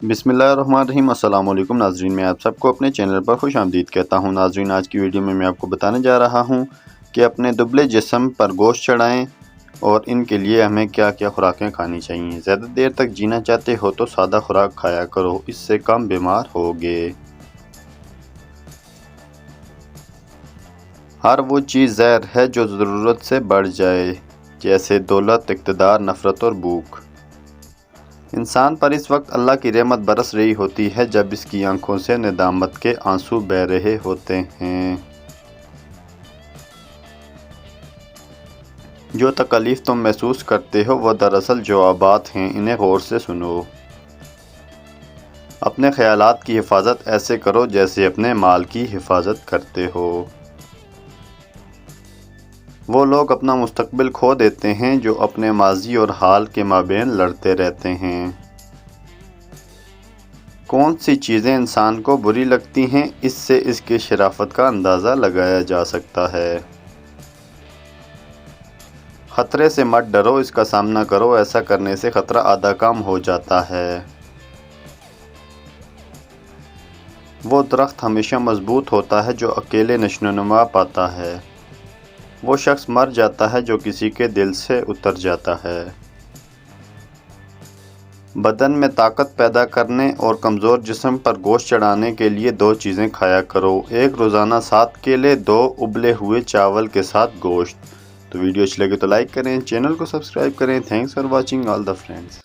बिस्मिल्लाहिर्रहमानिर्रहीम। अस्सलाम वालेकुम नाजरीन, मैं आप सबको अपने चैनल पर खुश आमदीद कहता हूँ। नाजरीन, आज की वीडियो में मैं आपको बताने जा रहा हूँ कि अपने दुबले जिस्म पर गोश्त चढ़ाएँ और इनके लिए हमें क्या क्या खुराकें खानी चाहिए। ज़्यादा देर तक जीना चाहते हो तो सादा खुराक खाया करो, इससे कम बीमार होगे। हर वो चीज़ ज़हर है जो ज़रूरत से बढ़ जाए, जैसे दौलत, इक़्तिदार, नफ़रत और भूख। इंसान पर इस वक्त अल्लाह की रहमत बरस रही होती है जब इसकी आंखों से नेदामत के आंसू बह रहे होते हैं। जो तकलीफ़ तुम महसूस करते हो वो दरअसल जवाबात हैं, इन्हें गौर से सुनो। अपने ख़यालात की हिफाजत ऐसे करो जैसे अपने माल की हिफाजत करते हो। वो लोग अपना मुस्तकबिल खो देते हैं जो अपने माजी और हाल के माबेन लड़ते रहते हैं। कौन सी चीज़ें इंसान को बुरी लगती हैं, इससे इसकी शराफत का अंदाज़ा लगाया जा सकता है। ख़तरे से मत डरो, इसका सामना करो, ऐसा करने से ख़तरा आधा कम हो जाता है। वो दरख्त हमेशा मजबूत होता है जो अकेले नशोनुमा पाता है। वो शख्स मर जाता है जो किसी के दिल से उतर जाता है। बदन में ताकत पैदा करने और कमज़ोर जिस्म पर गोश्त चढ़ाने के लिए दो चीज़ें खाया करो। एक, रोज़ाना 7 केले, 2 उबले हुए चावल के साथ गोश्त। तो वीडियो अच्छी लगे तो लाइक करें, चैनल को सब्सक्राइब करें। Thanks for watching all the friends.